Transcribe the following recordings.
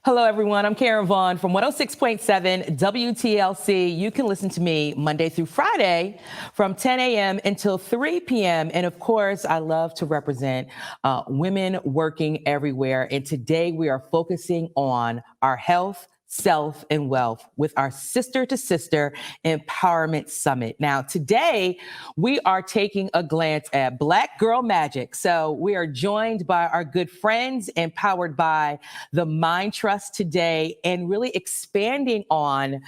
Hello, everyone. I'm Karen Vaughn from 106.7 WTLC. You can listen to me Monday through Friday from 10 a.m. until 3 p.m. And of course, I love to represent women working everywhere. And today we are focusing on our health, self, and wealth with our Sister to Sister Empowerment Summit. Now, today we are taking a glance at Black Girl Magic. So we are joined by our good friends, empowered by the Mind Trust today, and really expanding on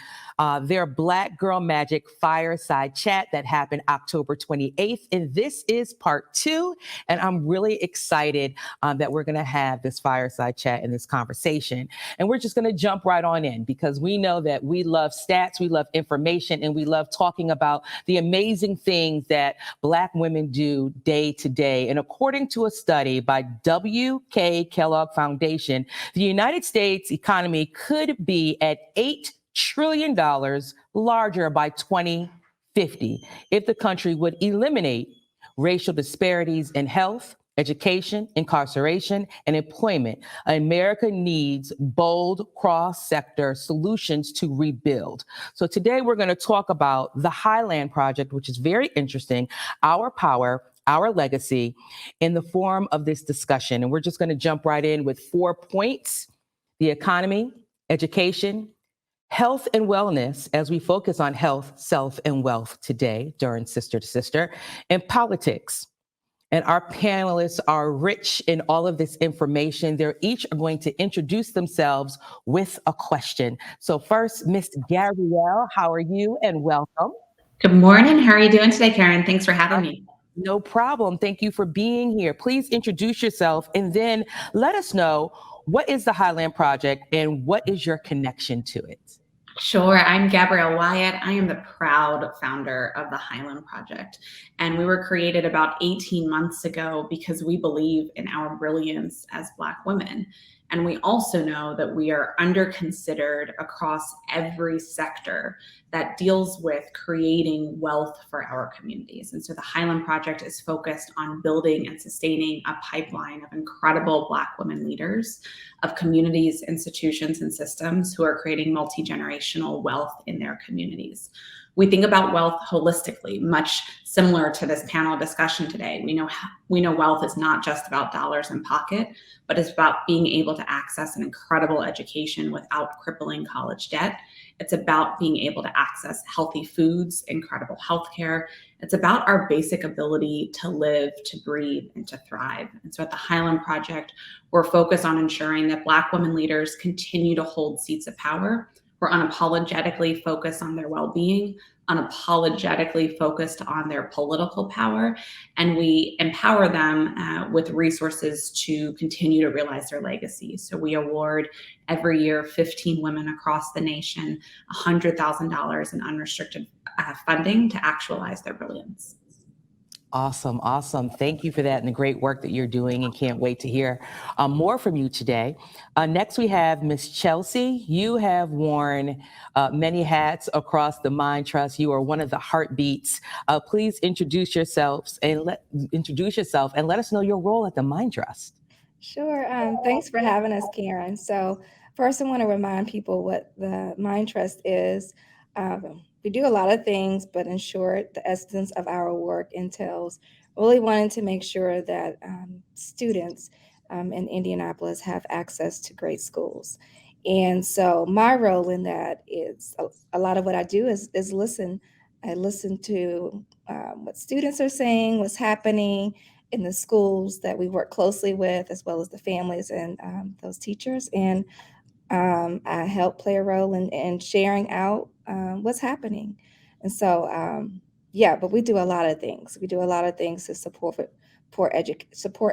their Black Girl Magic Fireside chat that happened October 28th. And this is part 2. And I'm really excited that we're going to have this fireside chat and this conversation. And we're just going to jump right on in, because we know that we love stats, we love information, and we love talking about the amazing things that Black women do day to day. And according to a study by W.K. Kellogg Foundation, the United States economy could be at $8 trillion larger by 2050 if the country would eliminate racial disparities in health, education, incarceration, and employment. America needs bold cross-sector solutions to rebuild. So today we're going to talk about the Highland project, which is very interesting, our power, our legacy, in the form of this discussion. And we're just going to jump right in with 4 points: the economy, education, health and wellness, as we focus on health, self, and wealth today during Sister to Sister, and politics. And our panelists are rich in all of this information. They're each going to introduce themselves with a question. So first, Miss Gabrielle, how are you? And welcome. Good morning. How are you doing today, Karen? Thanks for having me. No problem. Thank you for being here. Please introduce yourself and then let us know, what is the Highland Project and what is your connection to it? Sure. I'm Gabrielle Wyatt. I am the proud founder of the Highland Project. And we were created about 18 months ago because we believe in our brilliance as Black women. And we also know that we are under-considered across every sector that deals with creating wealth for our communities. And so the Highland Project is focused on building and sustaining a pipeline of incredible Black women leaders, of communities, institutions, and systems who are creating multi-generational wealth in their communities. We think about wealth holistically, much similar to this panel discussion today. We know wealth is not just about dollars in pocket, but it's about being able to access an incredible education without crippling college debt. It's about being able to access healthy foods, incredible healthcare. It's about our basic ability to live, to breathe, and to thrive. And so at the Highland Project, we're focused on ensuring that Black women leaders continue to hold seats of power. We're unapologetically focused on their well-being, unapologetically focused on their political power, and we empower them with resources to continue to realize their legacy. So we award every year 15 women across the nation $100,000 in unrestricted funding to actualize their brilliance. Awesome. Awesome. Thank you for that and the great work that you're doing, and can't wait to hear more from you today. Next, we have Miss Chelsea. You have worn many hats across the Mind Trust. You are one of the heartbeats. Please introduce yourselves and let us know your role at the Mind Trust. Sure. Thanks for having us, Karen. So first, I want to remind people what the Mind Trust is. We do a lot of things, but in short, the essence of our work entails really wanting to make sure that students in Indianapolis have access to great schools. And so my role in that is a lot of what I do is listen. I listen to what students are saying, what's happening in the schools that we work closely with, as well as the families and those teachers. And I help play a role in sharing out what's happening. And so, but we do a lot of things. We do a lot of things to support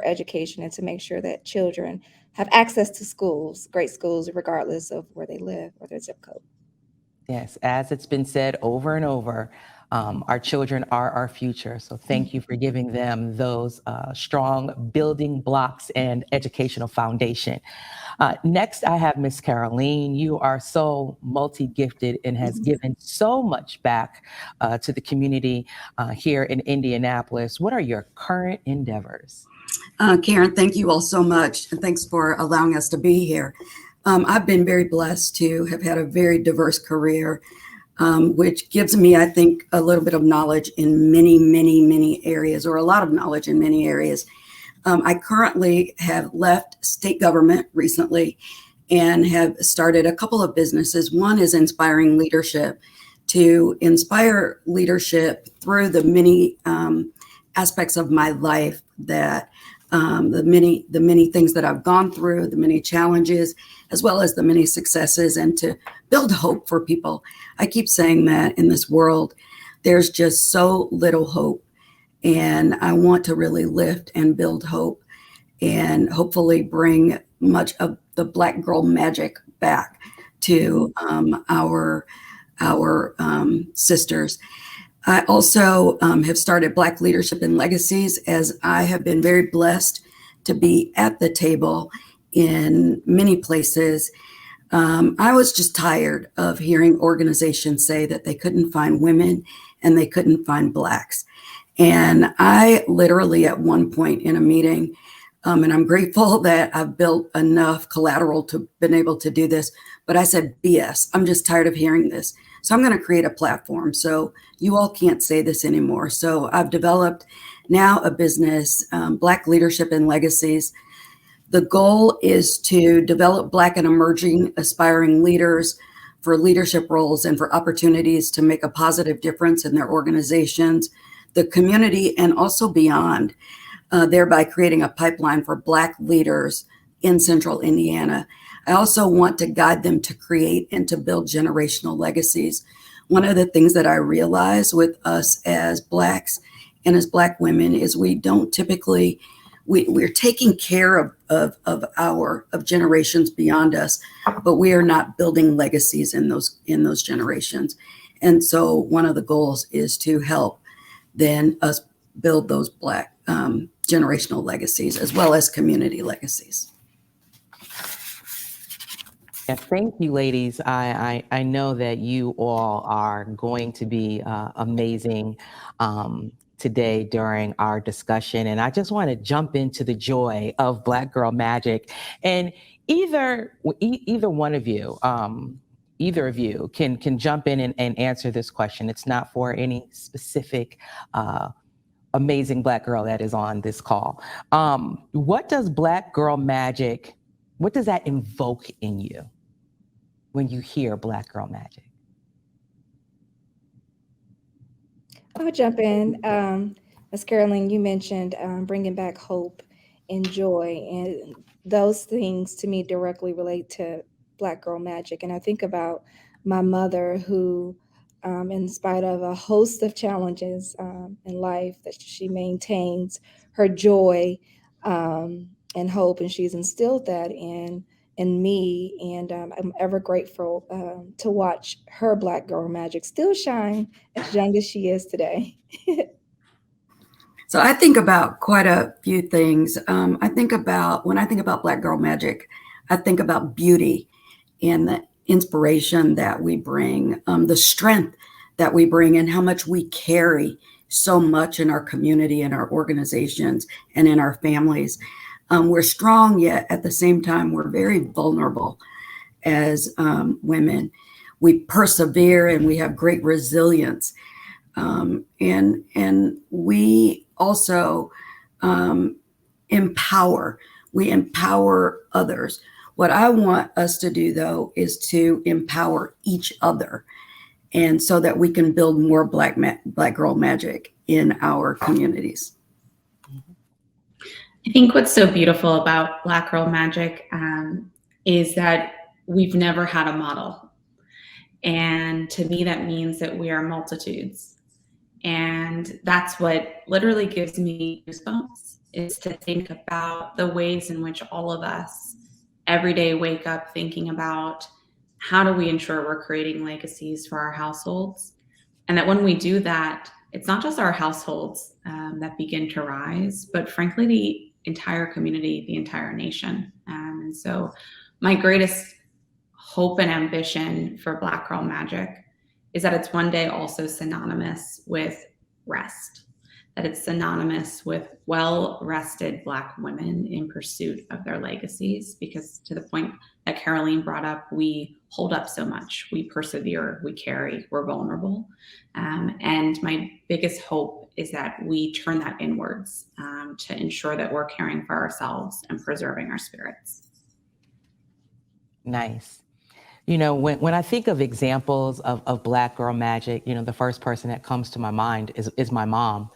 education and to make sure that children have access to schools, great schools, regardless of where they live or their zip code. Yes, as it's been said over and over, our children are our future. So thank you for giving them those strong building blocks and educational foundation. Next, I have Miss Caroline. You are so multi-gifted and has given so much back to the community here in Indianapolis. What are your current endeavors? Karen, thank you all so much. And thanks for allowing us to be here. I've been very blessed to have had a very diverse career, which gives me, I think, a little bit of knowledge in many, many, many areas, or a lot of knowledge in many areas. I currently have left state government recently and have started a couple of businesses. One is inspiring leadership, to inspire leadership through the many aspects of my life, that the many things that I've gone through, the many challenges, as well as the many successes, and to build hope for people. I keep saying that in this world, there's just so little hope. And I want to really lift and build hope, and hopefully bring much of the Black girl magic back to our sisters. I also have started Black Leadership and Legacies, as I have been very blessed to be at the table in many places. I was just tired of hearing organizations say that they couldn't find women and they couldn't find Blacks. And I literally, at one point in a meeting, and I'm grateful that I've built enough collateral to been able to do this, but I said, BS, I'm just tired of hearing this. So I'm going to create a platform so you all can't say this anymore. So I've developed now a business, Black Leadership and Legacies. The goal is to develop Black and emerging aspiring leaders for leadership roles and for opportunities to make a positive difference in their organizations, the community, and also beyond, thereby creating a pipeline for Black leaders in Central Indiana. I also want to guide them to create and to build generational legacies. One of the things that I realize with us as Blacks and as Black women is we don't typically, we're taking care of generations beyond us, but we are not building legacies in those generations. And so one of the goals is to help then us build those Black generational legacies, as well as community legacies. Yeah, thank you, ladies. I know that you all are going to be amazing today during our discussion. And I just want to jump into the joy of Black Girl Magic. And either one of you, either of you can jump in and answer this question. It's not for any specific amazing Black girl that is on this call. What does Black Girl Magic, what does that invoke in you when you hear Black Girl Magic? I'll jump in. Ms. Carolyn, you mentioned bringing back hope and joy, and those things to me directly relate to Black Girl Magic. And I think about my mother, who, in spite of a host of challenges in life, that she maintains her joy and hope, and she's instilled that in me, and I'm ever grateful to watch her Black Girl Magic still shine as young as she is today. So I think about quite a few things. When I think about Black Girl Magic, I think about beauty and the inspiration that we bring, the strength that we bring, and how much we carry so much in our community, in our organizations, and in our families. We're strong, yet at the same time, we're very vulnerable as women. We persevere and we have great resilience. And we also empower. We empower others. What I want us to do, though, is to empower each other, and so that we can build more Black Girl Magic in our communities. I think what's so beautiful about Black Girl Magic is that we've never had a model. And to me, that means that we are multitudes. And that's what literally gives me goosebumps, is to think about the ways in which all of us every day wake up thinking about how do we ensure we're creating legacies for our households. And that when we do that, it's not just our households that begin to rise, but frankly, the entire community, the entire nation. And so my greatest hope and ambition for Black Girl Magic is that it's one day also synonymous with rest. that it's synonymous with well-rested Black women in pursuit of their legacies, because to the point that Caroline brought up, we hold up so much, we persevere, we carry, we're vulnerable. And my biggest hope is that we turn that inwards to ensure that we're caring for ourselves and preserving our spirits. Nice. You know, when I think of examples of Black girl magic, you know, the first person that comes to my mind is my mom.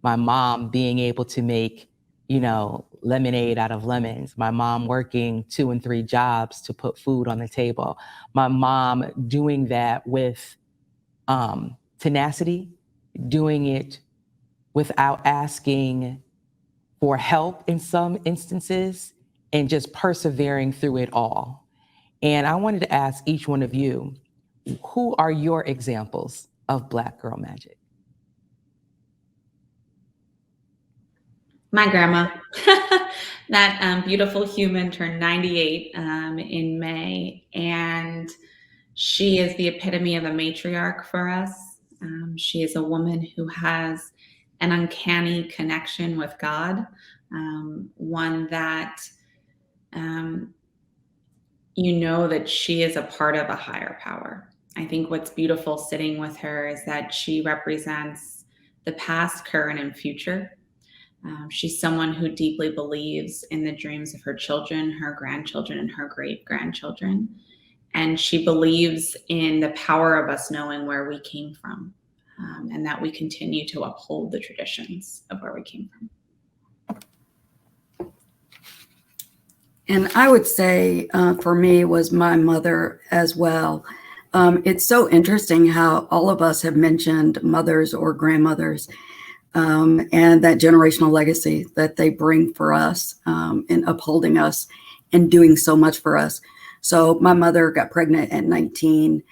My mom being able to make, you know, lemonade out of lemons. My mom working 2 and 3 jobs to put food on the table. My mom doing that with tenacity, doing it without asking for help in some instances, and just persevering through it all. And I wanted to ask each one of you, who are your examples of Black girl magic? My grandma, that beautiful human, turned 98 in May, and she is the epitome of a matriarch for us. She is a woman who has an uncanny connection with God, one that you know that she is a part of a higher power. I think what's beautiful sitting with her is that she represents the past, current, and future. She's someone who deeply believes in the dreams of her children, her grandchildren, and her great-grandchildren. And she believes in the power of us knowing where we came from, and that we continue to uphold the traditions of where we came from. And I would say for me was my mother as well. It's so interesting how all of us have mentioned mothers or grandmothers, and that generational legacy that they bring for us in upholding us and doing so much for us. So my mother got pregnant at 19.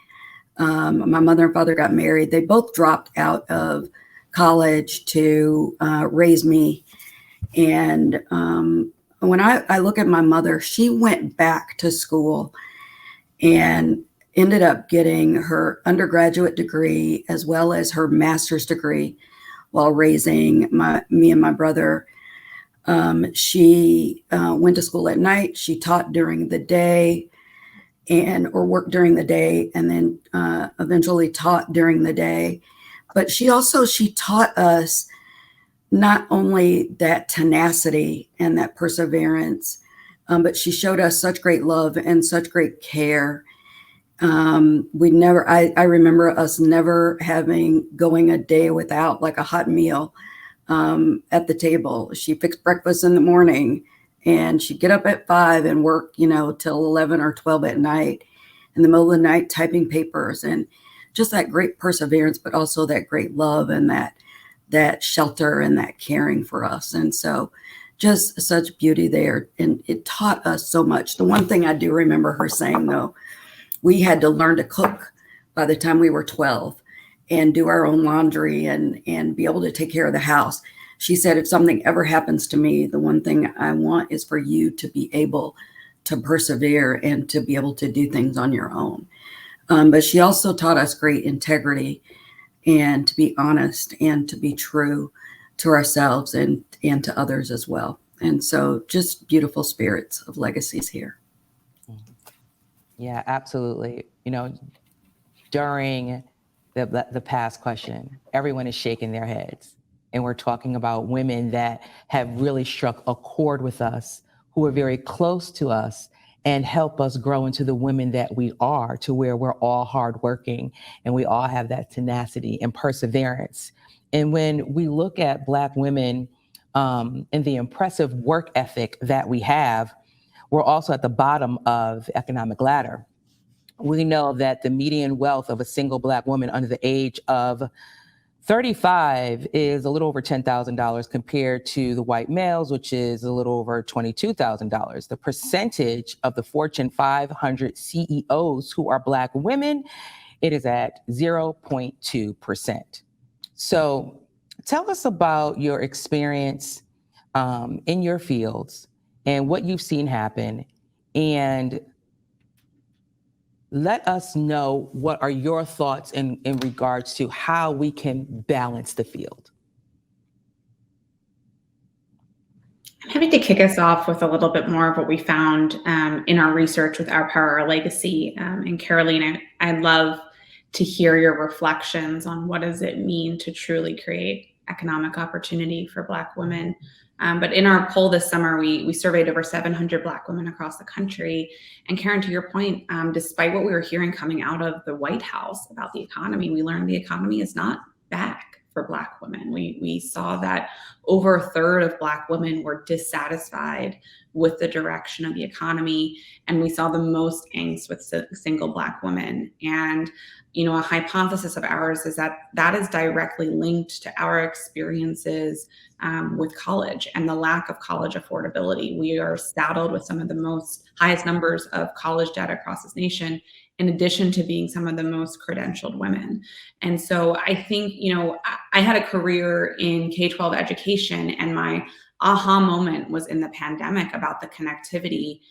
My mother and father got married. They both dropped out of college to raise me. And when I look at my mother, she went back to school and ended up getting her undergraduate degree as well as her master's degree while raising me and my brother. She went to school at night. She taught during the day or worked during the day, and then eventually taught during the day. But she taught us not only that tenacity and that perseverance, but she showed us such great love and such great care. I remember us never going a day without like a hot meal at the table. She fixed breakfast in the morning and she'd get up at 5 and work, till 11 or 12 at night, in the middle of the night, typing papers, and just that great perseverance, but also that great love and that shelter and that caring for us. And so just such beauty there. And it taught us so much. The one thing I do remember her saying, though, we had to learn to cook by the time we were 12 and do our own laundry and be able to take care of the house. She said, if something ever happens to me, the one thing I want is for you to be able to persevere and to be able to do things on your own. But she also taught us great integrity and to be honest and to be true to ourselves and to others as well. And so just beautiful spirits of legacies here. Yeah, absolutely. During the past question, everyone is shaking their heads. And we're talking about women that have really struck a chord with us, who are very close to us and help us grow into the women that we are, to where we're all hardworking and we all have that tenacity and perseverance. And when we look at Black women and the impressive work ethic that we have, we're also at the bottom of the economic ladder. We know that the median wealth of a single Black woman under the age of 35 is a little over $10,000 compared to the white males, which is a little over $22,000. The percentage of the Fortune 500 CEOs who are Black women, it is at 0.2%. So tell us about your experience in your fields and what you've seen happen, and let us know what are your thoughts in regards to how we can balance the field. I'm happy to kick us off with a little bit more of what we found in our research with Our Power, Our Legacy. And Caroline, I'd love to hear your reflections on what does it mean to truly create economic opportunity for Black women. But in our poll this summer, we surveyed over 700 Black women across the country. And Karen, to your point, despite what we were hearing coming out of the White House about the economy, we learned the economy is not back for Black women. We saw that over a third of Black women were dissatisfied with the direction of the economy. And we saw the most angst with single Black women. And, a hypothesis of ours is that that is directly linked to our experiences with college and the lack of college affordability. We are saddled with some of the highest numbers of college debt across this nation, in addition to being some of the most credentialed women. And so I think, I had a career in K-12 education, and my aha moment was in the pandemic about the connectivity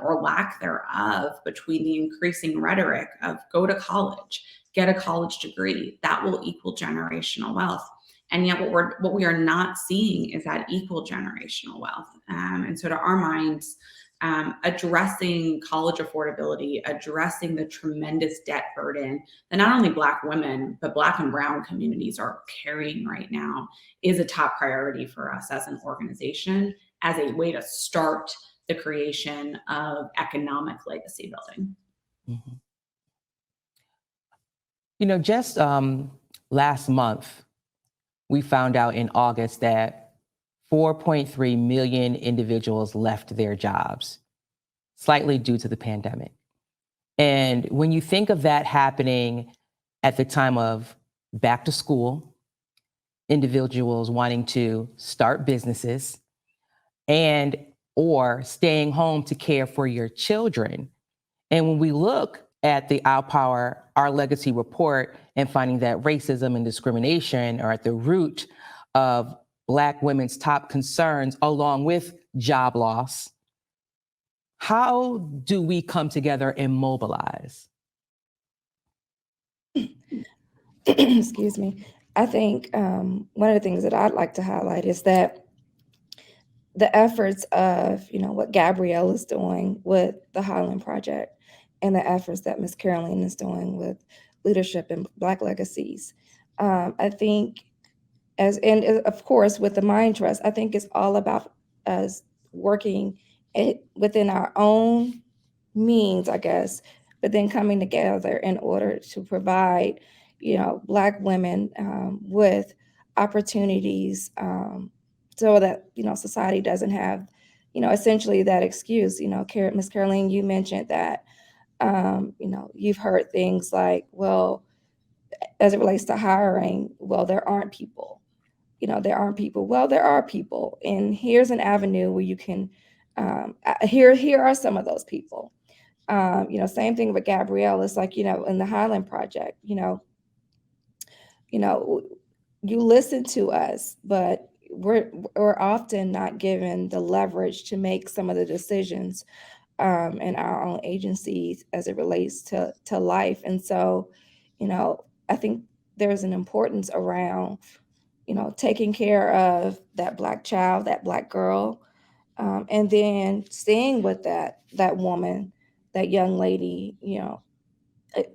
or lack thereof between the increasing rhetoric of go to college, get a college degree, that will equal generational wealth. And yet what we are not seeing is that equal generational wealth. And so to our minds, addressing college affordability, addressing the tremendous debt burden that not only Black women, but Black and Brown communities are carrying right now is a top priority for us as an organization, as a way to start the creation of economic legacy building. Mm-hmm. Just last month, we found out in August that 4.3 million individuals left their jobs, slightly due to the pandemic. And when you think of that happening at the time of back to school, individuals wanting to start businesses and or staying home to care for your children. And when we look at the Our Power, Our Legacy report and finding that racism and discrimination are at the root of Black women's top concerns, along with job loss, how do we come together and mobilize? Excuse me. I think one of the things that I'd like to highlight is that the efforts of, what Gabrielle is doing with the Highland Project and the efforts that Ms. Caroline is doing with leadership in Black legacies. I think and of course, with the Mind Trust, I think it's all about us working within our own means, I guess, but then coming together in order to provide, Black women with opportunities so that, society doesn't have, essentially that excuse. Ms. Caroline, you mentioned that, you've heard things like, well, as it relates to hiring, well, there aren't people. There aren't people. Well, there are people. And here's an avenue where you can, here are some of those people. Same thing with Gabrielle. It's like, in the Highland Project, you listen to us, but we're often not given the leverage to make some of the decisions in our own agencies as it relates to life. And so, I think there's an importance around, taking care of that Black child, that Black girl, and then staying with that woman, that young lady,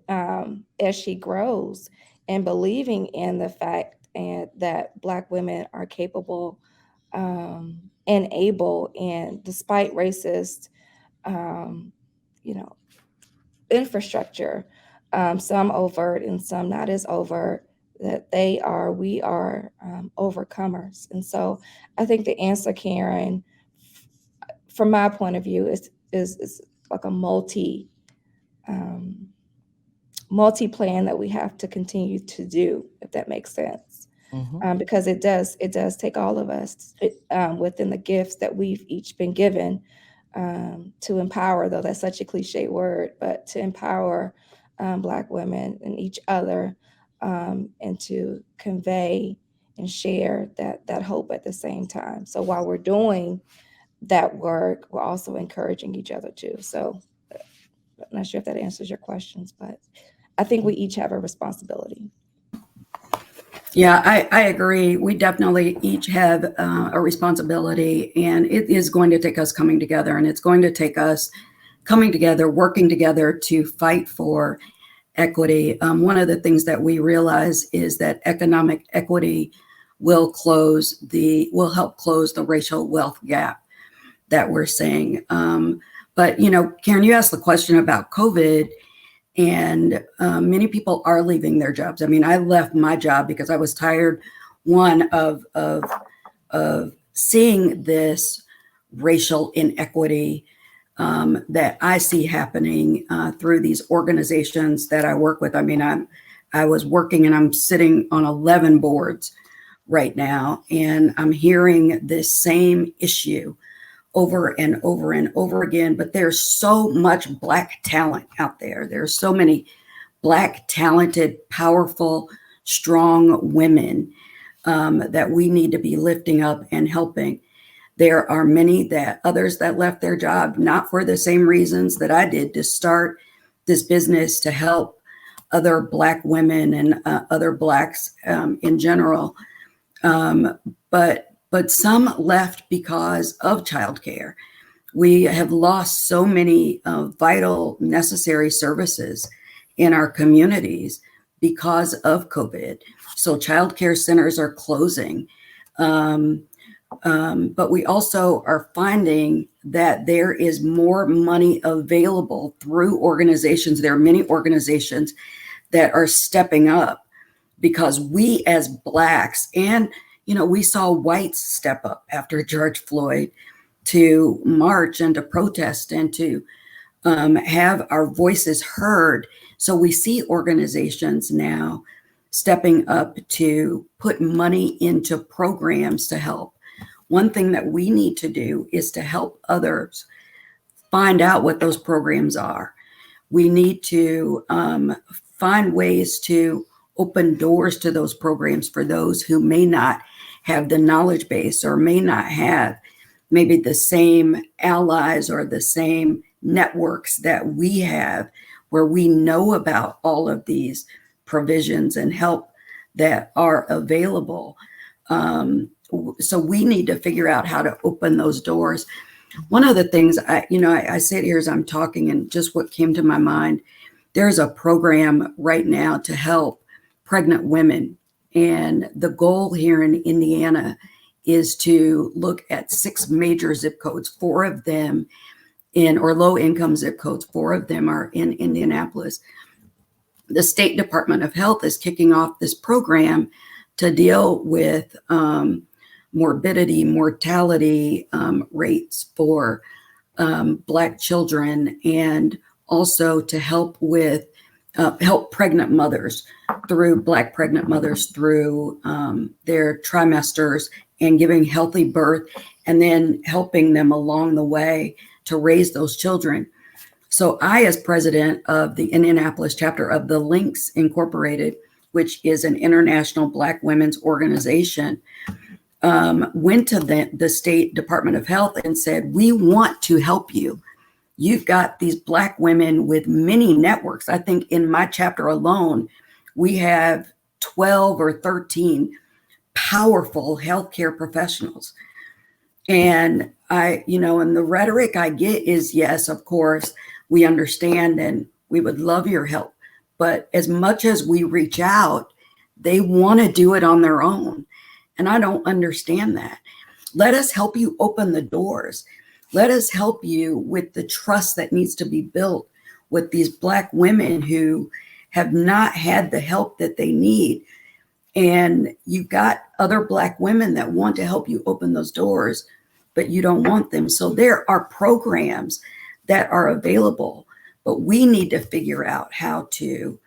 as she grows, and believing in the fact that Black women are capable and able, and despite racist, infrastructure, some overt and some not as overt, that we are overcomers. And so I think the answer, Karen, from my point of view, is like a multi-plan that we have to continue to do, if that makes sense. Mm-hmm. Because it does take all of us within the gifts that we've each been given to empower, though that's such a cliche word, but to empower Black women and each other, and to convey and share that hope at the same time. So while we're doing that work, we're also encouraging each other too. So I'm not sure if that answers your questions, but I think we each have a responsibility. Yeah, I agree. We definitely each have a responsibility, and it is going to take us coming together, and it's going to take us coming together, working together to fight for equity. One of the things that we realize is that economic equity will help close the racial wealth gap that we're seeing. But Karen, you asked the question about COVID. And many people are leaving their jobs. I mean, I left my job because I was tired, one, of seeing this racial inequity that I see happening through these organizations that I work with. I mean, I was working and I'm sitting on 11 boards right now, and I'm hearing this same issue over and over and over again. But there's so much Black talent out there. There's so many Black, talented, powerful, strong women that we need to be lifting up and helping. There are others that left their job, not for the same reasons that I did, to start this business to help other Black women and other Blacks in general. But some left because of childcare. We have lost so many vital, necessary services in our communities because of COVID. So childcare centers are closing. But we also are finding that there is more money available through organizations. There are many organizations that are stepping up because we as Blacks, and we saw whites step up after George Floyd to march and to protest and to have our voices heard. So we see organizations now stepping up to put money into programs to help. One thing that we need to do is to help others find out what those programs are. We need to find ways to open doors to those programs for those who may not have the knowledge base or may not have maybe the same allies or the same networks that we have, where we know about all of these provisions and help that are available. So we need to figure out how to open those doors. One of the things I sit here as I'm talking, and just what came to my mind, there's a program right now to help pregnant women. And the goal here in Indiana is to look at 6 major zip codes, 4 of them or low income zip codes, 4 of them are in Indianapolis. The State Department of Health is kicking off this program to deal with morbidity, mortality rates for Black children, and also to help with help pregnant mothers Black pregnant mothers through their trimesters and giving healthy birth, and then helping them along the way to raise those children. So I, as president of the Indianapolis chapter of the Links Incorporated, which is an international Black women's organization, went to the State Department of Health and said, we want to help you. You've got these Black women with many networks. I think in my chapter alone, we have 12 or 13 powerful healthcare professionals. And and the rhetoric I get is, yes, of course, we understand and we would love your help. But as much as we reach out, they want to do it on their own. And I don't understand that. Let us help you open the doors. Let us help you with the trust that needs to be built with these Black women who have not had the help that they need. And you've got other Black women that want to help you open those doors, but you don't want them. So there are programs that are available, but we need to figure out how to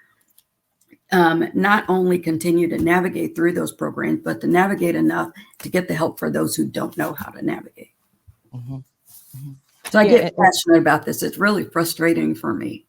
not only continue to navigate through those programs, but to navigate enough to get the help for those who don't know how to navigate. Mm-hmm. Mm-hmm. So I get passionate about this. It's really frustrating for me.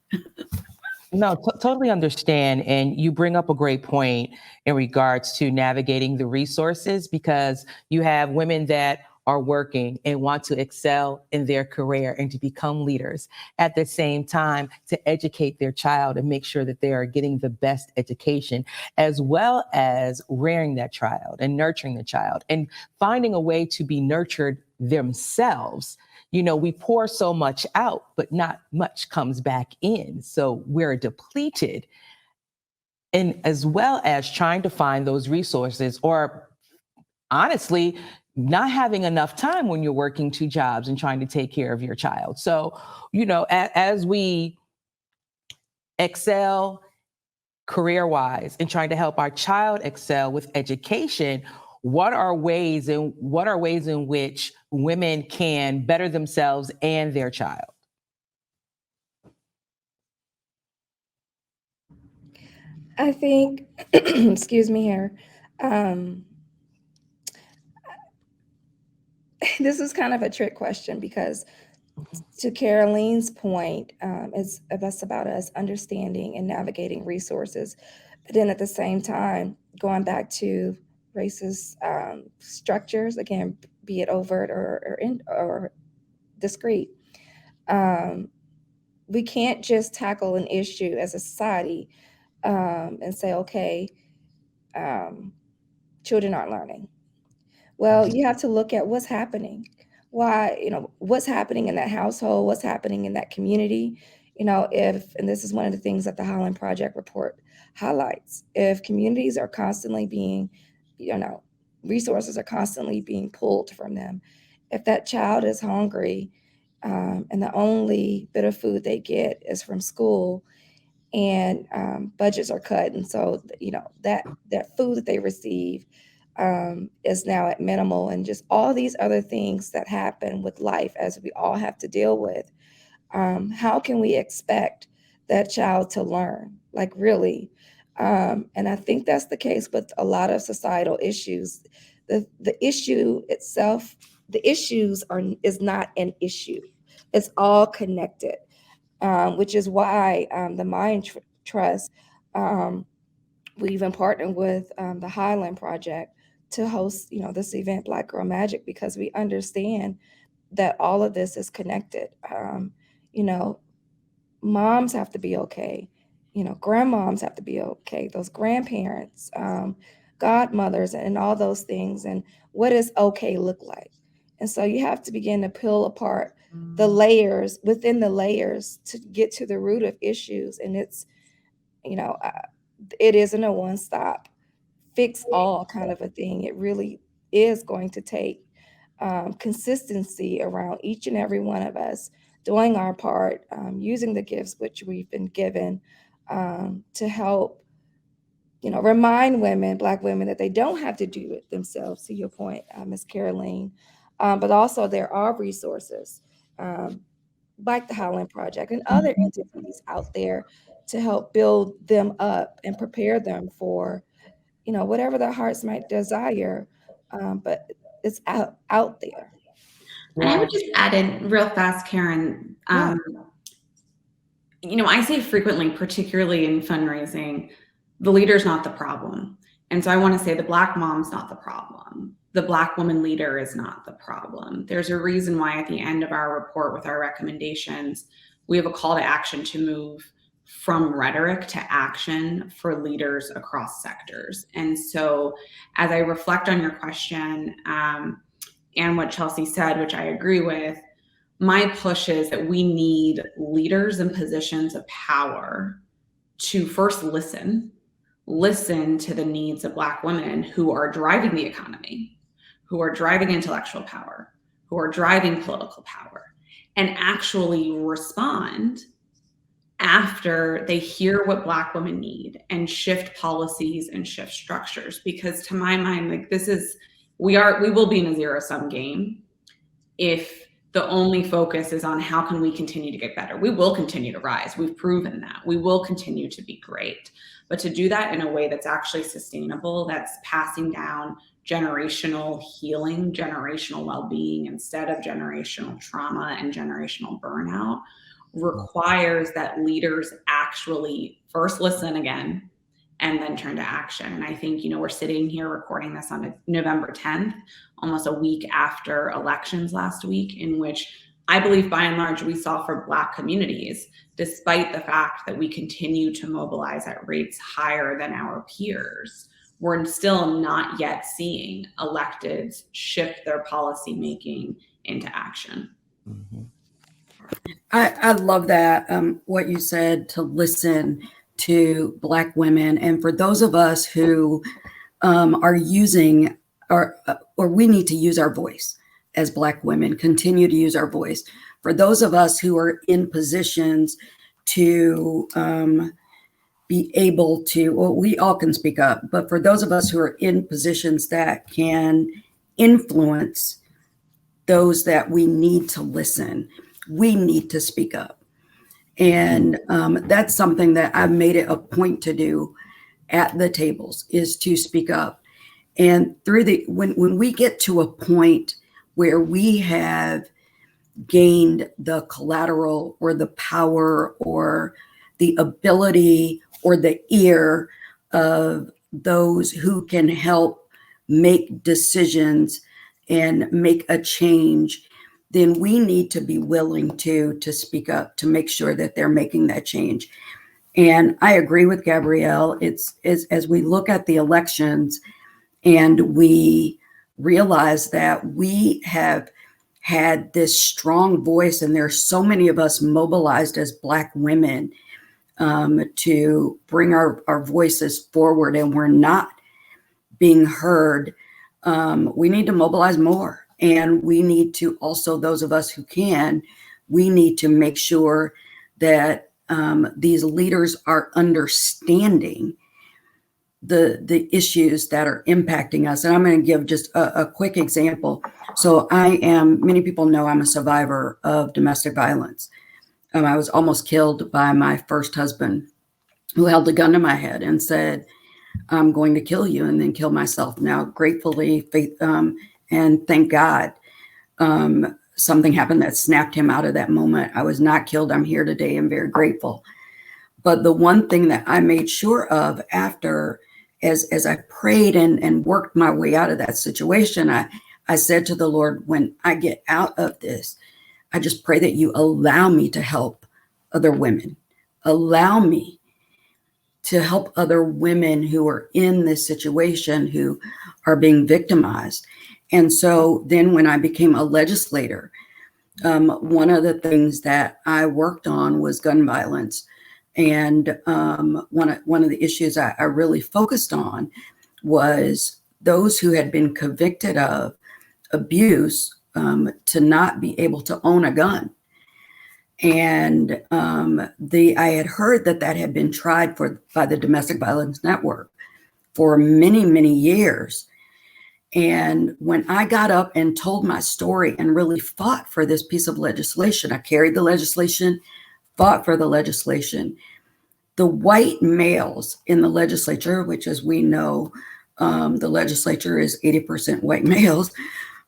No, totally understand. And you bring up a great point in regards to navigating the resources, because you have women that are working and want to excel in their career and to become leaders, at the same time to educate their child and make sure that they are getting the best education, as well as rearing that child and nurturing the child and finding a way to be nurtured themselves. We pour so much out, but not much comes back in. So we're depleted. And as well as trying to find those resources, or honestly, not having enough time when you're working 2 jobs and trying to take care of your child. So, as we excel career-wise and trying to help our child excel with education, what are ways in which women can better themselves and their child? I think, excuse me here, this is kind of a trick question because to Caroline's point, it's about us understanding and navigating resources, but then at the same time, going back to racist structures, again, be it overt or discreet. We can't just tackle an issue as a society and say, okay, children aren't learning. Well, you have to look at what's happening. Why, what's happening in that household, what's happening in that community. And this is one of the things that the Highland Project report highlights, if communities are constantly being, resources are constantly being pulled from them, if that child is hungry and the only bit of food they get is from school, and budgets are cut, and so that food that they receive is now at minimal, and just all these other things that happen with life as we all have to deal with. How can we expect that child to learn, like really? And I think that's the case with a lot of societal issues. The issue itself, the issues is not an issue. It's all connected, which is why the Mind Trust, we even partnered with the Highland Project to host, this event, Black Girl Magic, because we understand that all of this is connected. Moms have to be okay. Grandmoms have to be okay. Those grandparents, godmothers, and all those things. And what does okay look like? And so you have to begin to peel apart the layers within the layers to get to the root of issues. And it's, it isn't a one-stop fix all kind of a thing. It really is going to take consistency around each and every one of us doing our part, using the gifts which we've been given to help, remind women, Black women, that they don't have to do it themselves, to your point, Ms. Caroline. But also there are resources like the Highland Project and other entities out there to help build them up and prepare them for, whatever their hearts might desire. But it's out there. And I would just add in real fast, Karen. Yeah. I say frequently, particularly in fundraising, the leader's not the problem. And so I want to say the Black mom's not the problem. The Black woman leader is not the problem. There's a reason why at the end of our report with our recommendations, we have a call to action to move from rhetoric to action for leaders across sectors. And so as I reflect on your question and what Chelsea said, which I agree with, my push is that we need leaders in positions of power to first listen to the needs of Black women who are driving the economy, who are driving intellectual power, who are driving political power, and actually respond after they hear what Black women need and shift policies and shift structures. Because to my mind, like we will be in a zero-sum game if the only focus is on how can we continue to get better. We will continue to rise. We've proven that. We will continue to be great. But to do that in a way that's actually sustainable, that's passing down generational healing, generational well-being instead of generational trauma and generational burnout, requires that leaders actually first listen again and then turn to action. And I think, we're sitting here recording this on November 10th. almost a week after elections last week, in which I believe by and large we saw for Black communities, despite the fact that we continue to mobilize at rates higher than our peers, we're still not yet seeing electeds shift their policy making into action. Mhm. I love that, what you said, to listen to Black women. And for those of us who are using or we need to use our voice as Black women, continue to use our voice. For those of us who are in positions to be able to, well, we all can speak up, but for those of us who are in positions that can influence those that we need to listen, we need to speak up. And that's something that I've made it a point to do at the tables, is to speak up. And when we get to a point where we have gained the collateral or the power or the ability or the ear of those who can help make decisions and make a change, then we need to be willing to speak up, to make sure that they're making that change. And I agree with Gabrielle. It's as we look at the elections and we realize that we have had this strong voice, and there's so many of us mobilized as Black women to bring our voices forward, and we're not being heard. We need to mobilize more. And we need to also, those of us who can, we need to make sure that these leaders are understanding the issues that are impacting us. And I'm going to give just a quick example. So many people know I'm a survivor of domestic violence. I was almost killed by my first husband, who held a gun to my head and said, "I'm going to kill you," and then kill myself. Now, gratefully, and thank God, something happened that snapped him out of that moment. I was not killed. I'm here today. I'm very grateful. But the one thing that I made sure of after, as I prayed and worked my way out of that situation, I said to the Lord, when I get out of this, I just pray that you allow me to help other women. Allow me to help other women who are in this situation, who are being victimized. And so then when I became a legislator, one of the things that I worked on was gun violence. And one of the issues I really focused on was those who had been convicted of abuse to not be able to own a gun. And I had heard that had been tried by the Domestic Violence Network for many, many years. And when I got up and told my story and really fought for this piece of legislation, I carried the legislation, fought for the legislation. The white males in the legislature, which, as we know, the legislature is 80% white males,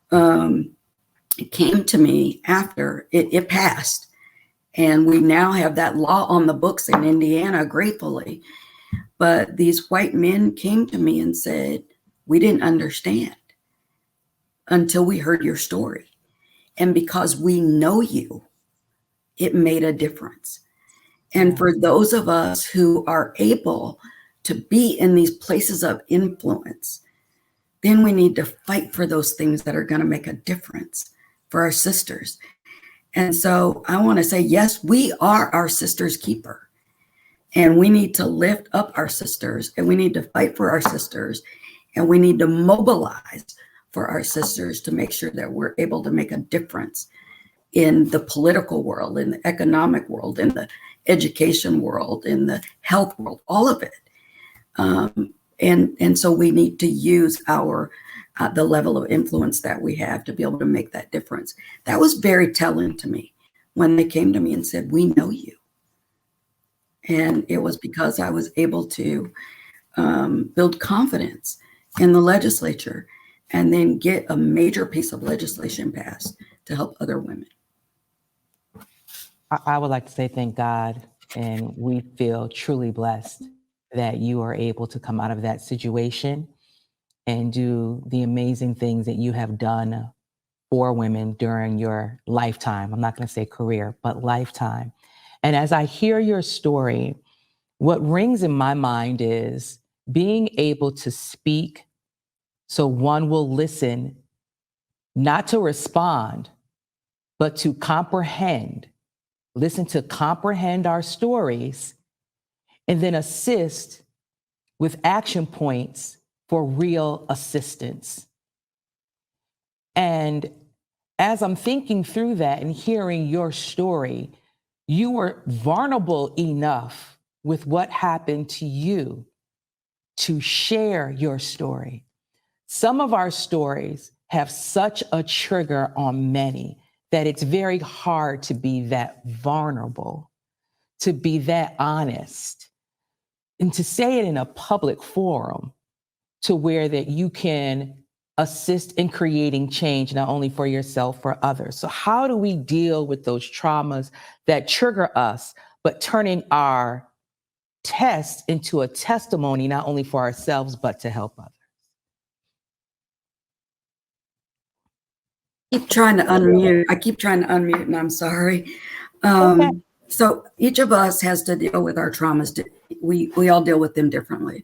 came to me after it passed. And we now have that law on the books in Indiana, gratefully. But these white men came to me and said, "We didn't understand until we heard your story. And because we know you, it made a difference." And for those of us who are able to be in these places of influence, then we need to fight for those things that are going to make a difference for our sisters. And so I want to say, yes, we are our sister's keeper. And we need to lift up our sisters, and we need to fight for our sisters, and we need to mobilize for our sisters to make sure that we're able to make a difference in the political world, in the economic world, in the education world, in the health world, all of it. And so we need to use the level of influence that we have to be able to make that difference. That was very telling to me when they came to me and said, "We know you." And it was because I was able to build confidence in the legislature and then get a major piece of legislation passed to help other women. I would like to say thank God, and we feel truly blessed that you are able to come out of that situation and do the amazing things that you have done for women during your lifetime. I'm not going to say career, but lifetime. And as I hear your story, what rings in my mind is being able to speak so one will listen, not to respond, but to comprehend, listen to comprehend our stories, and then assist with action points for real assistance. And as I'm thinking through that and hearing your story, you were vulnerable enough with what happened to you to share your story. Some of our stories have such a trigger on many that it's very hard to be that vulnerable, to be that honest, and to say it in a public forum to where that you can assist in creating change, not only for yourself, for others. So how do we deal with those traumas that trigger us, but turning our test into a testimony, not only for ourselves, but to help others? Keep trying to unmute. I keep trying to unmute, and I'm sorry. Okay. So each of us has to deal with our traumas. We all deal with them differently.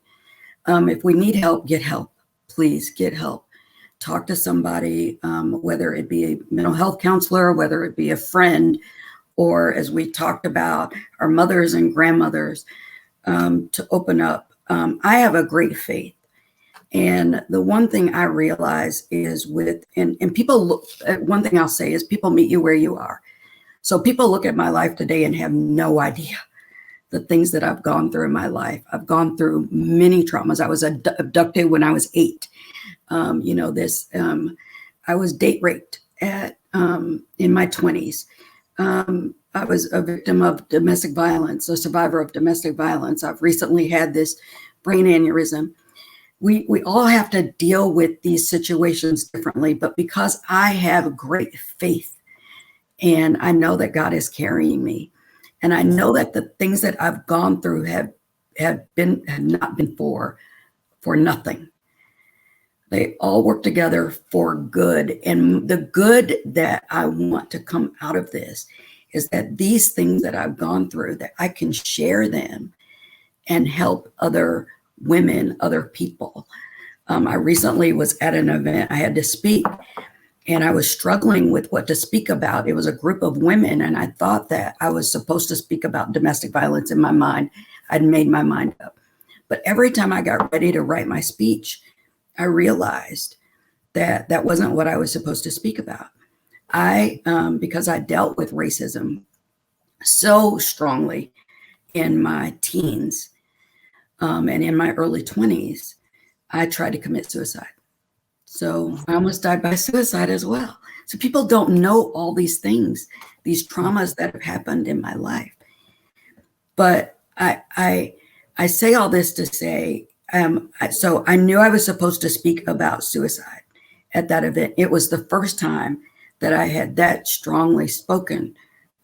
If we need help, get help. Please get help. Talk to somebody, whether it be a mental health counselor, whether it be a friend, or as we talked about, our mothers and grandmothers, to open up. I have a great faith. And the one thing I realize is and people look, one thing I'll say is people meet you where you are. So people look at my life today and have no idea the things that I've gone through in my life. I've gone through many traumas. I was abducted when I was 8. I was date raped in my 20s. I was a victim of domestic violence, a survivor of domestic violence. I've recently had this brain aneurysm. We all have to deal with these situations differently, but because I have great faith and I know that God is carrying me, and I know that the things that I've gone through have not been for nothing. They all work together for good. And the good that I want to come out of this is that these things that I've gone through, that I can share them and help other women, other people. I recently was at an event. I had to speak, and I was struggling with what to speak about. It was a group of women, and I thought that I was supposed to speak about domestic violence in my mind. I'd made my mind up. But every time I got ready to write my speech, I realized that that wasn't what I was supposed to speak about. Because I dealt with racism so strongly in my teens and in my early 20s, I tried to commit suicide. So I almost died by suicide as well. So people don't know all these things, these traumas that have happened in my life. But I say all this to say, so I knew I was supposed to speak about suicide at that event. It was the first time that I had that strongly spoken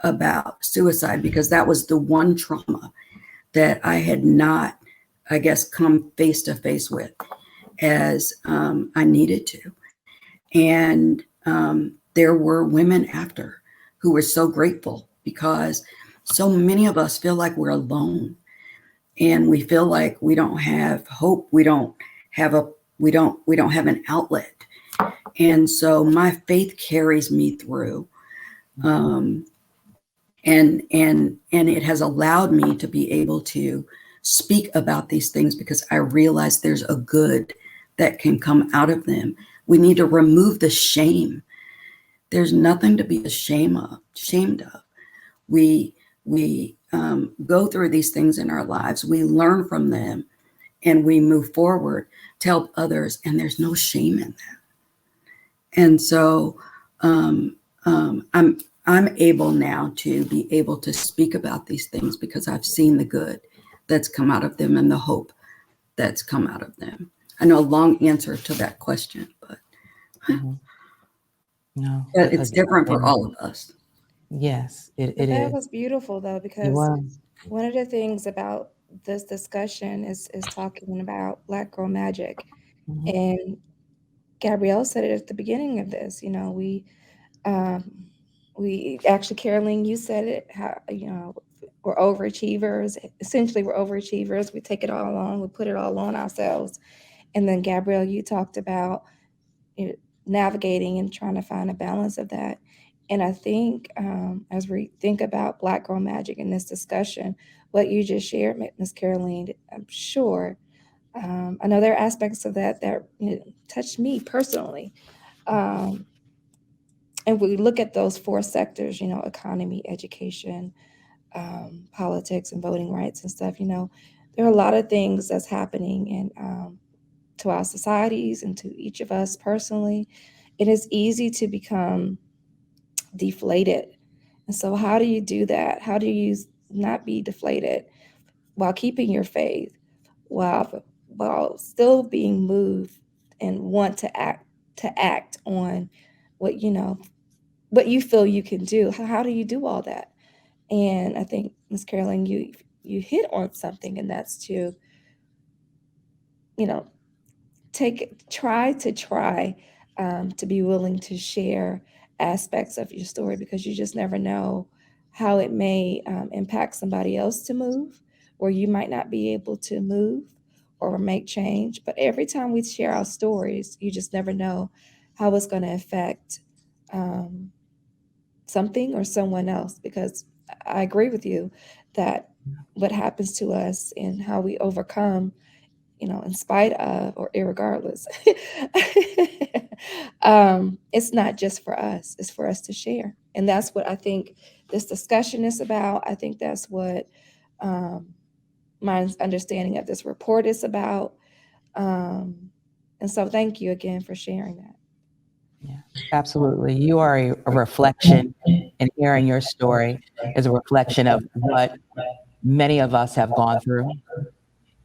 about suicide, because that was the one trauma that I had not, I guess, come face to face with as I needed to. And there were women after who were so grateful, because so many of us feel like we're alone, and we feel like we don't have hope. We don't have an outlet. And so my faith carries me through. And it has allowed me to be able to speak about these things, because I realize there's a good that can come out of them. We need to remove the shame. There's nothing to be ashamed of. We go through these things in our lives. We learn from them, and we move forward to help others. And there's no shame in that. And so I'm able now to be able to speak about these things, because I've seen the good that's come out of them and the hope that's come out of them. I know a long answer to that question, but No, it's different for all of us. Yes, it That is. was beautiful, though, It because was. one of the things about this discussion is talking about Black Girl Magic. And Gabrielle said it at the beginning of this. We actually, Caroline, you said it. How we're overachievers. Essentially, we're overachievers. We take it all on. We put it all on ourselves. And then Gabrielle, you talked about navigating and trying to find a balance of that. And I think as we think about Black Girl Magic in this discussion, what you just shared, Ms. Caroline, I'm sure. I know there are aspects of that touched me personally. And we look at those four sectors, economy, education, politics, and voting rights and stuff. There are a lot of things that's happening to our societies and to each of us personally. It is easy to become deflated. And so how do you do that? How do you not be deflated while keeping your faith, while still being moved and want to act on what you feel you can do? How do you do all that? And I think, Ms. Caroline, you hit on something, and that's to try to be willing to share aspects of your story, because you just never know how it may impact somebody else to move, or you might not be able to move or make change. But every time we share our stories, you just never know how it's going to affect something or someone else. Because I agree with you that what happens to us and how we overcome, in spite of or irregardless, it's not just for us, it's for us to share. And that's what I think this discussion is about. I think that's what my understanding of this report is about. And so thank you again for sharing that. Yeah, absolutely. You are a reflection, and hearing your story is a reflection of what many of us have gone through.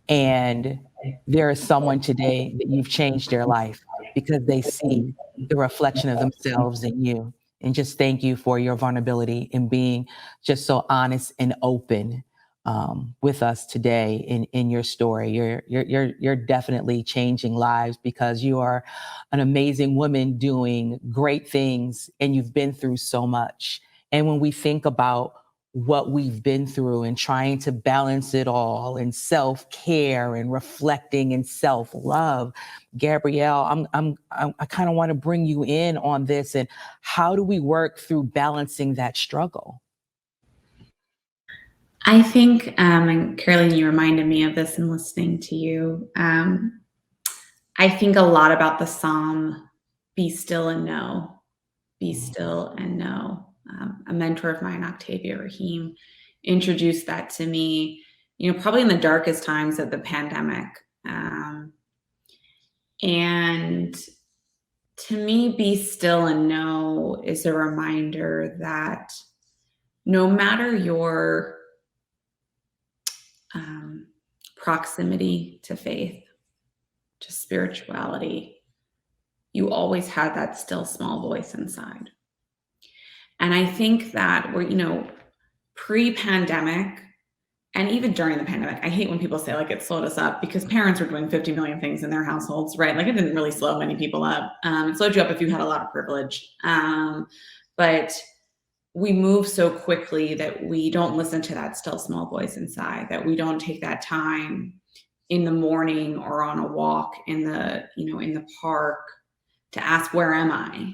And there is someone today that you've changed their life because they see the reflection of themselves in you. And just thank you for your vulnerability and being just so honest and open with us today in your story. You're definitely changing lives, because you are an amazing woman doing great things, and you've been through so much. And when we think about what we've been through and trying to balance it all, and self-care and reflecting and self-love, Gabrielle, I kind of want to bring you in on this. And how do we work through balancing that struggle? I think, and Caroline, you reminded me of this in listening to you. I think a lot about the Psalm, "Be still and know, be still and know." A mentor of mine, Octavia Rahim, introduced that to me, probably in the darkest times of the pandemic. And to me, "Be still and know" is a reminder that no matter your proximity to faith, to spirituality, you always have that still small voice inside. And I think that we're, pre-pandemic, and even during the pandemic, I hate when people say like it slowed us up, because parents were doing 50 million things in their households, right? Like it didn't really slow many people up. It slowed you up if you had a lot of privilege. But we move so quickly that we don't listen to that still small voice inside, that we don't take that time in the morning or on a walk in the park to ask, where am I?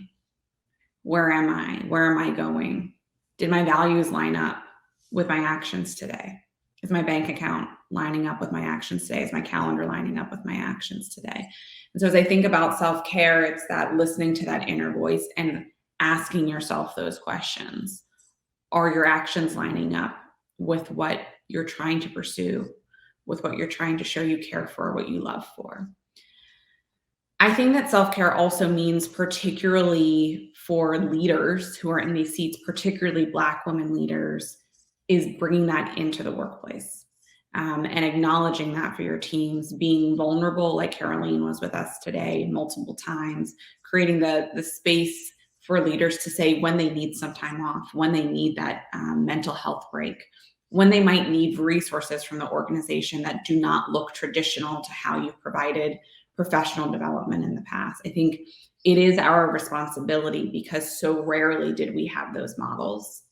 Where am I? Where am I going? Did my values line up with my actions today? Is my bank account lining up with my actions today? Is my calendar lining up with my actions today? And so as I think about self-care, it's that listening to that inner voice and asking yourself those questions. Are your actions lining up with what you're trying to pursue, with what you're trying to show you care for, what you love for? I think that self-care also means, particularly for leaders who are in these seats, particularly Black women leaders, is bringing that into the workplace, and acknowledging that for your teams, being vulnerable, like Caroline was with us today multiple times, creating the space for leaders to say when they need some time off, when they need that mental health break, when they might need resources from the organization that do not look traditional to how you've provided professional development in the past. I think it is our responsibility because so rarely did we have those models.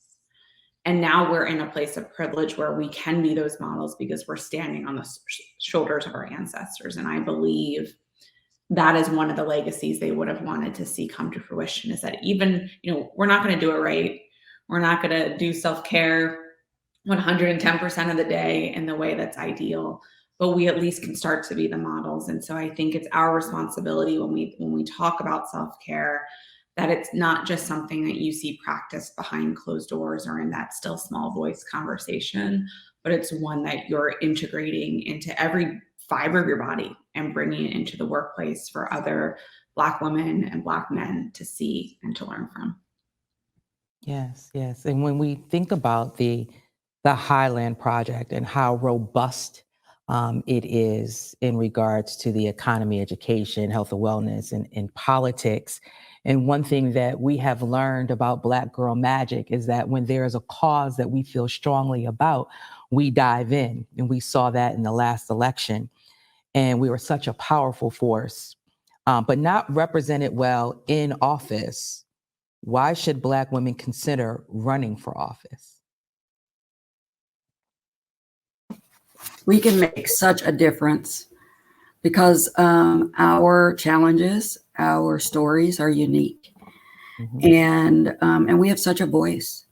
And now we're in a place of privilege where we can be those models because we're standing on the shoulders of our ancestors. And I believe that is one of the legacies they would have wanted to see come to fruition, is that even, we're not going to do it right. We're not going to do self-care 110% of the day in the way that's ideal, but we at least can start to be the models. And so I think it's our responsibility when we talk about self-care, that it's not just something that you see practiced behind closed doors or in that still small voice conversation, but it's one that you're integrating into every fiber of your body and bringing it into the workplace for other Black women and Black men to see and to learn from. Yes, yes. And when we think about the Highland Project and how robust it is in regards to the economy, education, health and wellness, and politics. And one thing that we have learned about Black Girl Magic is that when there is a cause that we feel strongly about, we dive in. And we saw that in the last election. And we were such a powerful force, but not represented well in office. Why should Black women consider running for office? We can make such a difference because our challenges, our stories are unique, and we have such a voice,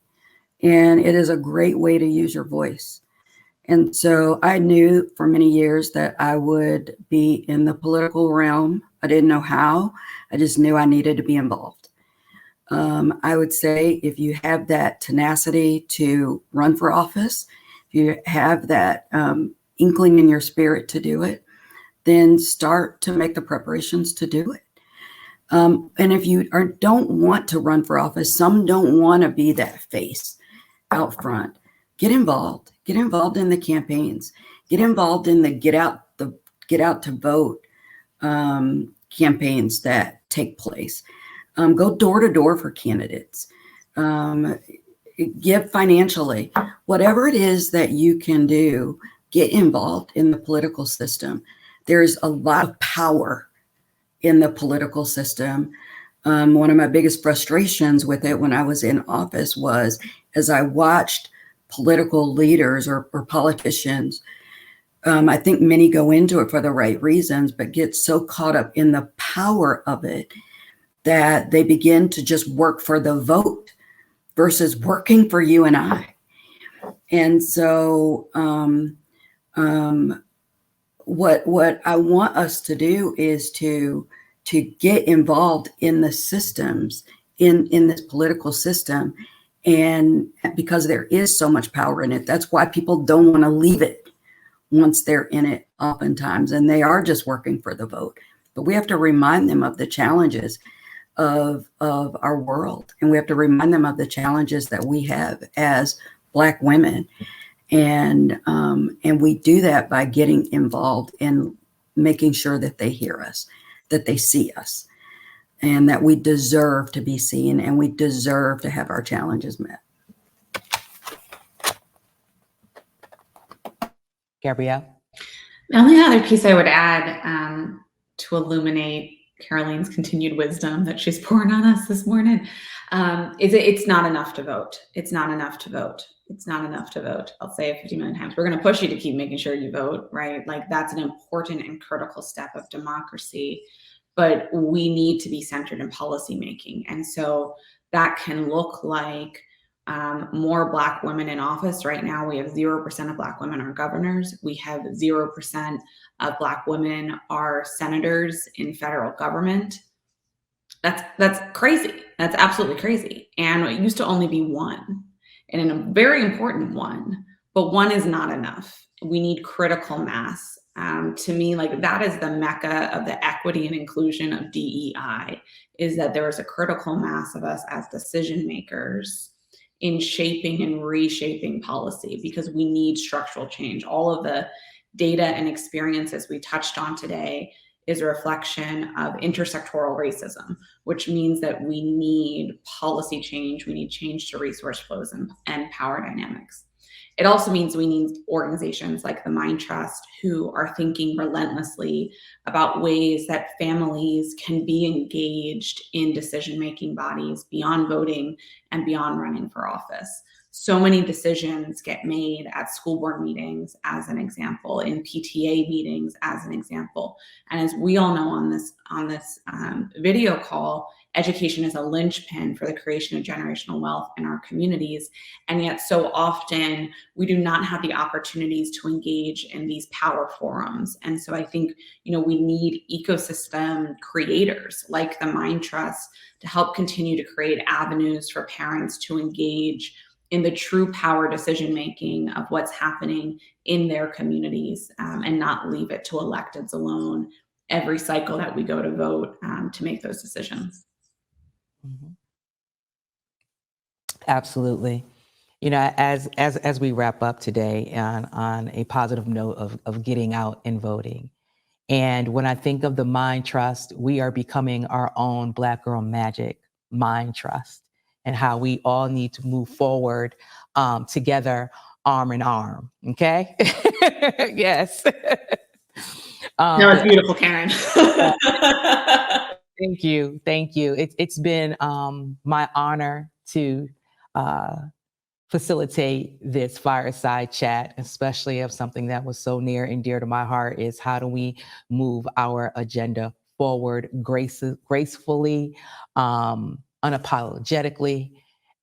and it is a great way to use your voice. And so I knew for many years that I would be in the political realm. I didn't know how. I just knew I needed to be involved. I would say if you have that tenacity to run for office, if you have that inkling in your spirit to do it, then start to make the preparations to do it. And if you don't want to run for office, some don't want to be that face out front. Get involved. Get involved in the campaigns. Get involved in the get out to vote campaigns that take place. Go door to door for candidates. Give financially. Whatever it is that you can do, get involved in the political system. There's a lot of power in the political system. One of my biggest frustrations with it when I was in office was as I watched political leaders or politicians, I think many go into it for the right reasons, but get so caught up in the power of it that they begin to just work for the vote versus working for you and I. And so what I want us to do is to get involved in the systems, in this political system. And because there is so much power in it, that's why people don't want to leave it once they're in it oftentimes, and they are just working for the vote. But we have to remind them of the challenges of our world, and we have to remind them of the challenges that we have as Black women. And we do that by getting involved in making sure that they hear us, that they see us, and that we deserve to be seen and we deserve to have our challenges met. Gabrielle? The only other piece I would add to illuminate Caroline's continued wisdom that she's pouring on us this morning is it's not enough to vote. It's not enough to vote. It's not enough to vote. I'll say it 50 million times. We're going to push you to keep making sure you vote, right? Like that's an important and critical step of democracy, but we need to be centered in policymaking. And so that can look like more Black women in office. Right now, we have 0% of Black women are governors. We have 0% of Black women are senators in federal government. That's crazy. That's absolutely crazy. And it used to only be one, and a very important one, but one is not enough. We need critical mass. To me, like that is the mecca of the equity and inclusion of DEI, is that there is a critical mass of us as decision makers in shaping and reshaping policy, because we need structural change. All of the data and experiences we touched on today is a reflection of intersectoral racism, which means that we need policy change. We need change to resource flows and power dynamics. It also means we need organizations like the Mind Trust who are thinking relentlessly about ways that families can be engaged in decision-making bodies beyond voting and beyond running for office. So many decisions get made at school board meetings, as an example, in PTA meetings, as an example. And as we all know on this video call, education is a linchpin for the creation of generational wealth in our communities. And yet so often we do not have the opportunities to engage in these power forums. And so I think, we need ecosystem creators like the Mind Trust to help continue to create avenues for parents to engage in the true power decision-making of what's happening in their communities, and not leave it to electeds alone every cycle that we go to vote to make those decisions. Mm-hmm. Absolutely. As we wrap up today on a positive note of getting out and voting, and when I think of the Mind Trust, we are becoming our own Black Girl Magic Mind Trust, and how we all need to move forward together, arm in arm. Okay. Yes. No, it's beautiful, Karen. Thank you. It's been my honor to facilitate this fireside chat, especially of something that was so near and dear to my heart, is how do we move our agenda forward gracefully, unapologetically,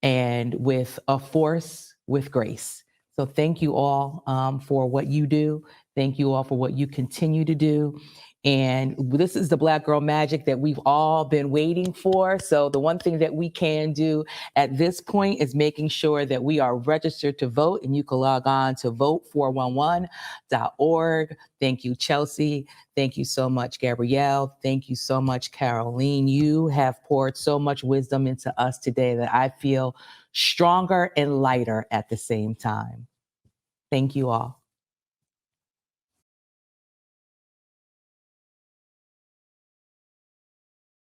and with a force, with grace. So thank you all for what you do. Thank you all for what you continue to do. And this is the Black Girl Magic that we've all been waiting for. So the one thing that we can do at this point is making sure that we are registered to vote, and you can log on to vote411.org. Thank you, Chelsea. Thank you so much, Gabrielle. Thank you so much, Caroline. You have poured so much wisdom into us today that I feel stronger and lighter at the same time. Thank you all.